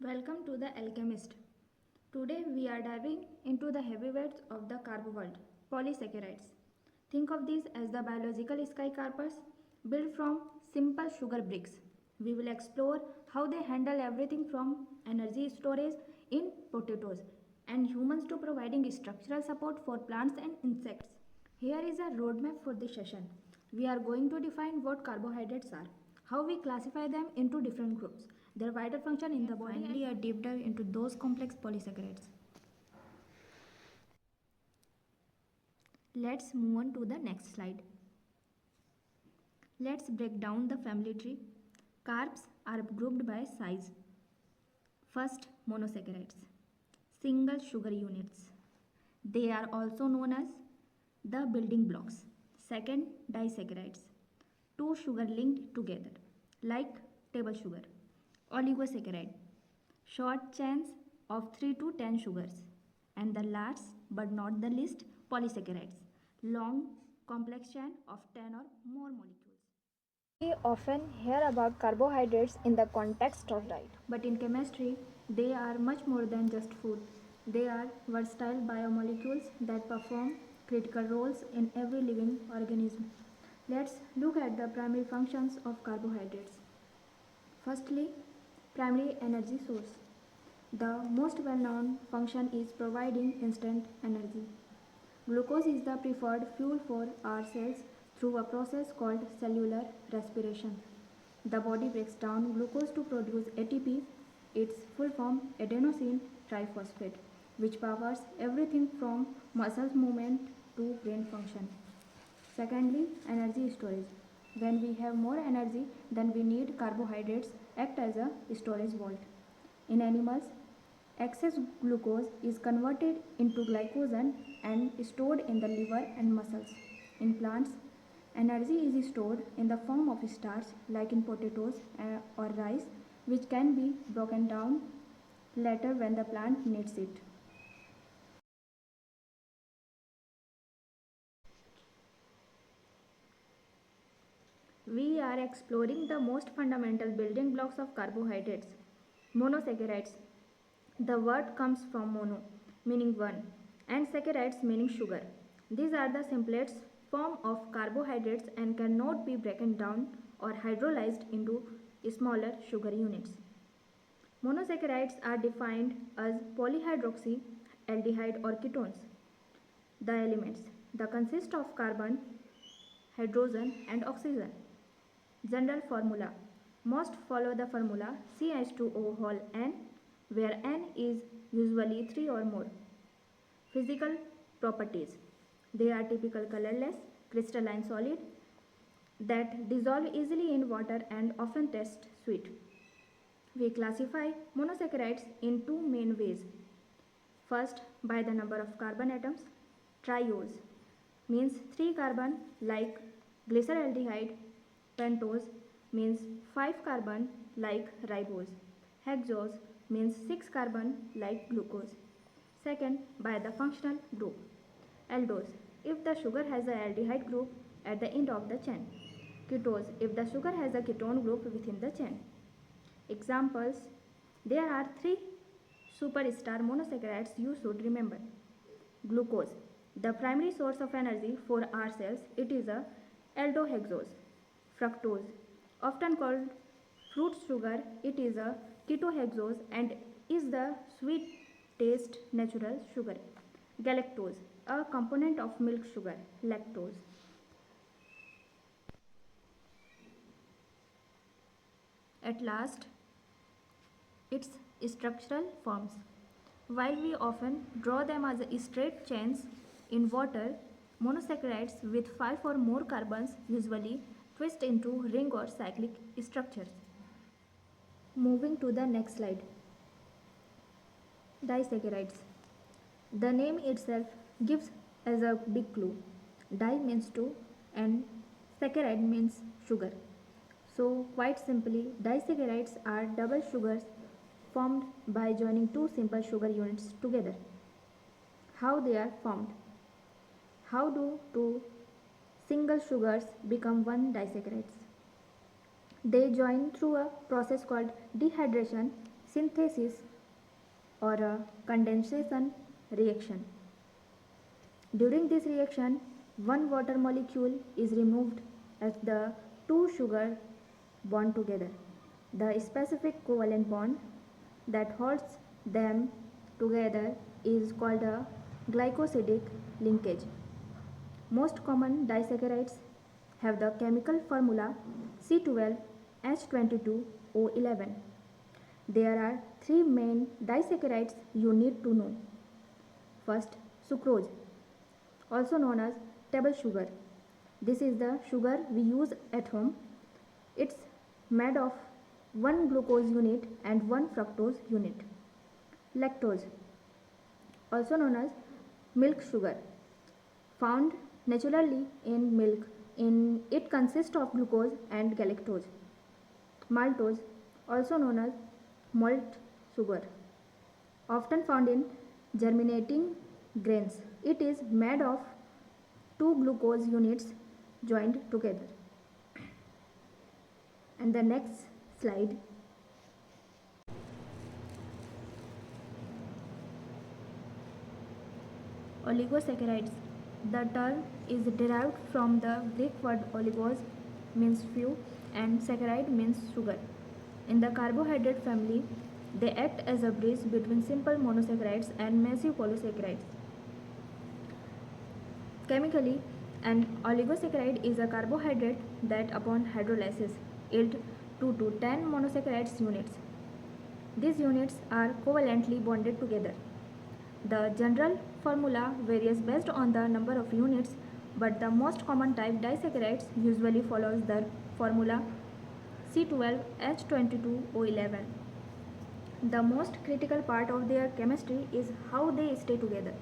Welcome to the Alchemist. Today we are diving into the heavyweights of the carb world, polysaccharides. Think of these as the biological skyscrapers built from simple sugar bricks. We will explore how they handle everything from energy storage in potatoes and humans to providing structural support for plants and insects. Here is a roadmap for this session. We are going to define what carbohydrates are, how we classify them into different groups, their vital function in the body, and finally a deep dive into those complex polysaccharides. Let's move on to the next slide. Let's break down the family tree. Carbs are grouped by size. First, monosaccharides, single sugar units. They are also known as the building blocks. Second, disaccharides, two sugar linked together, like table sugar. Oligosaccharide, short chains of 3 to 10 sugars. And the last but not the least, polysaccharides, long complex chain of 10 or more molecules. We often hear about carbohydrates in the context of diet, but in chemistry, they are much more than just food. They are versatile biomolecules that perform critical roles in every living organism. Let's look at the primary functions of carbohydrates. Firstly, primary energy source. The most well-known function is providing instant energy. Glucose is the preferred fuel for our cells through a process called cellular respiration. The body breaks down glucose to produce ATP, its full form adenosine triphosphate, which powers everything from muscle movement to brain function. Secondly, energy storage. When we have more energy than we need, carbohydrates act as a storage vault. In animals, excess glucose is converted into glycogen and stored in the liver and muscles. In plants, energy is stored in the form of starch, like in potatoes or rice, which can be broken down later when the plant needs it. We are exploring the most fundamental building blocks of carbohydrates, monosaccharides. The word comes from mono, meaning one, and saccharides, meaning sugar. These are the simplest form of carbohydrates and cannot be broken down or hydrolyzed into smaller sugar units. Monosaccharides are defined as polyhydroxy, aldehyde or ketones. The elements. They consist of carbon, hydrogen and oxygen. General formula. Most follow the formula CH2O whole N, where N is usually 3 or more. Physical properties. They are typical colorless, crystalline solid that dissolve easily in water and often taste sweet. We classify monosaccharides in two main ways. First, by the number of carbon atoms. Triose means 3 carbon like glyceraldehyde. Pentose means 5 carbon like ribose. Hexose means 6 carbon like glucose. Second, by the functional group. Aldose, if the sugar has an aldehyde group at the end of the chain. Ketose, if the sugar has a ketone group within the chain. Examples, there are 3 superstar monosaccharides you should remember. Glucose, the primary source of energy for our cells, it is a aldohexose. Fructose, often called fruit sugar, it is a ketohexose and is the sweet taste natural sugar. Galactose, a component of milk sugar, lactose. At last, its structural forms. While we often draw them as straight chains in water, monosaccharides with 5 or more carbons usually twist into ring or cyclic structures. Moving to the next slide. Disaccharides. The name itself gives as a big clue. Di means two and saccharide means sugar. So quite simply, disaccharides are double sugars formed by joining two simple sugar units together. How they are formed? How do two single sugars become one disaccharides? They join through a process called dehydration, synthesis or a condensation reaction. During this reaction, one water molecule is removed as the two sugars bond together. The specific covalent bond that holds them together is called a glycosidic linkage. Most common disaccharides have the chemical formula C12H22O11. There are three main disaccharides you need to know. First, sucrose, also known as table sugar. This is the sugar we use at home. It's made of one glucose unit and one fructose unit. Lactose, also known as milk sugar, found naturally in milk. It consists of glucose and galactose. Maltose, also known as malt sugar, often found in germinating grains. It is made of two glucose units joined together. And the next slide. Oligosaccharides. The term is derived from the Greek word oligos, means few, and saccharide means sugar. In the carbohydrate family, they act as a bridge between simple monosaccharides and massive polysaccharides. Chemically, an oligosaccharide is a carbohydrate that upon hydrolysis yields 2 to 10 monosaccharides units. These units are covalently bonded together. The general formula varies based on the number of units, but the most common type disaccharides usually follows the formula C12H22O11. The most critical part of their chemistry is how they stay together.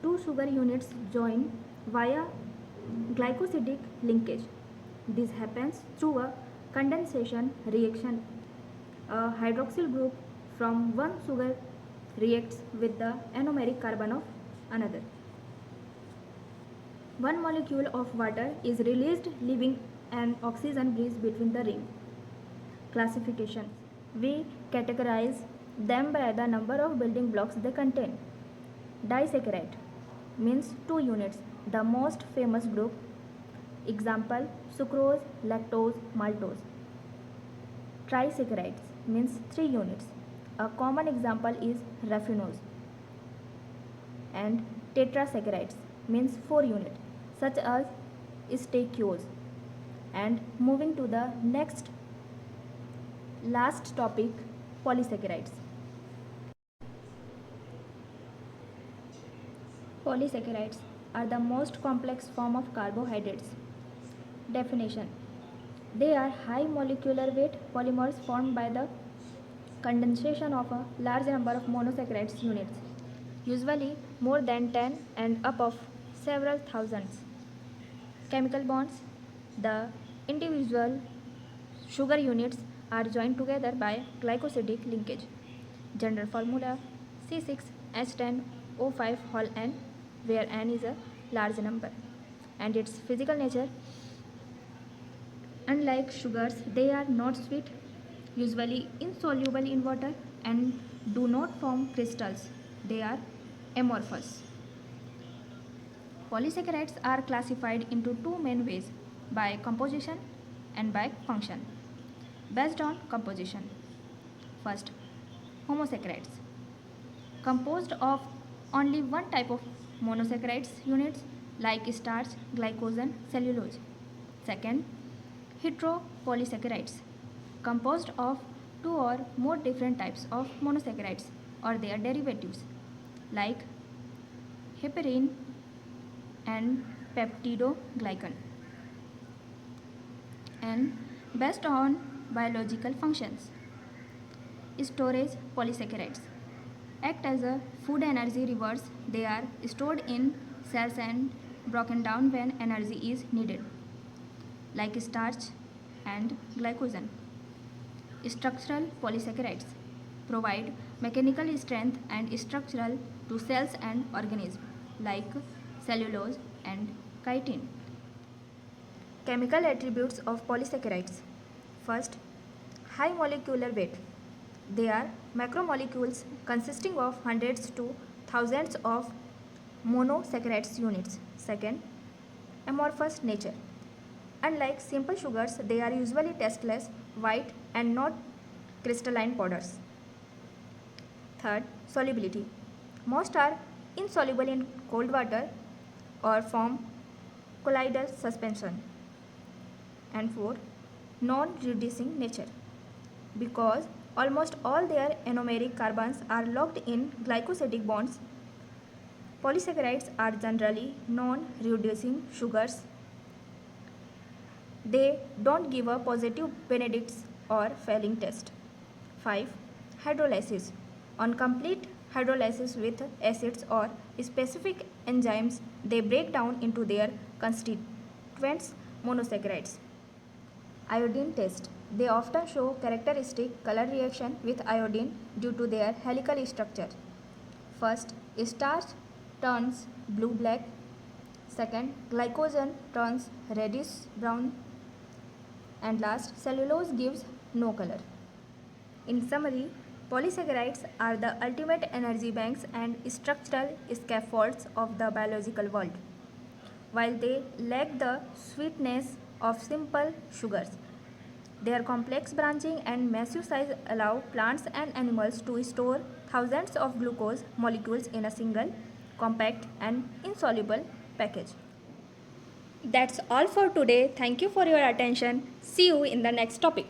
Two sugar units join via glycosidic linkage. This happens through a condensation reaction. A hydroxyl group from one sugar reacts with the anomeric carbon of another. One molecule of water is released, leaving an oxygen bridge between the ring. Classification. We categorize them by the number of building blocks they contain. Disaccharide means 2 units, the most famous group. Example, sucrose, lactose, maltose. Trisaccharides means 3 units. A common example is raffinose. And tetrasaccharides means 4 units, such as stearose. And moving to the last topic, polysaccharides. Polysaccharides are the most complex form of carbohydrates. Definition. They are high molecular weight polymers formed by the condensation of a large number of monosaccharides units, usually more than 10 and up of several thousands. Chemical bonds. The individual sugar units are joined together by glycosidic linkage. General formula C6H10O5 whole N, where N is a large number. And its physical nature. Unlike sugars, they are not sweet, usually insoluble in water, and do not form crystals. They are amorphous. Polysaccharides are classified into two main ways, by composition and by function. Based on composition. First, homosaccharides, composed of only one type of monosaccharides units like starch, glycose and cellulose. Second, heteropolysaccharides, composed of 2 or more different types of monosaccharides or their derivatives like heparin and peptidoglycan. And based on biological functions. Storage polysaccharides act as a food energy reserves. They are stored in cells and broken down when energy is needed, like starch and glycogen. Structural polysaccharides provide mechanical strength and structural to cells and organisms, like cellulose and chitin. Chemical attributes of polysaccharides. First, high molecular weight. They are macromolecules consisting of hundreds to thousands of monosaccharides units. Second, amorphous nature. Unlike simple sugars, they are usually tasteless, white, and not crystalline powders. Third, solubility. Most are insoluble in cold water or form colloidal suspension. And four, non-reducing nature. Because almost all their anomeric carbons are locked in glycosidic bonds, polysaccharides are generally non-reducing sugars. They don't give a positive Benedict's or failing test. 5. Hydrolysis. On complete hydrolysis with acids or specific enzymes, they break down into their constituents monosaccharides. Iodine test. They often show characteristic color reaction with iodine due to their helical structure. First, starch turns blue-black. Second, glycogen turns reddish-brown. And last, cellulose gives no color. In summary, polysaccharides are the ultimate energy banks and structural scaffolds of the biological world. While they lack the sweetness of simple sugars, their complex branching and massive size allow plants and animals to store thousands of glucose molecules in a single, compact and insoluble package. That's all for today. Thank you for your attention. See you in the next topic.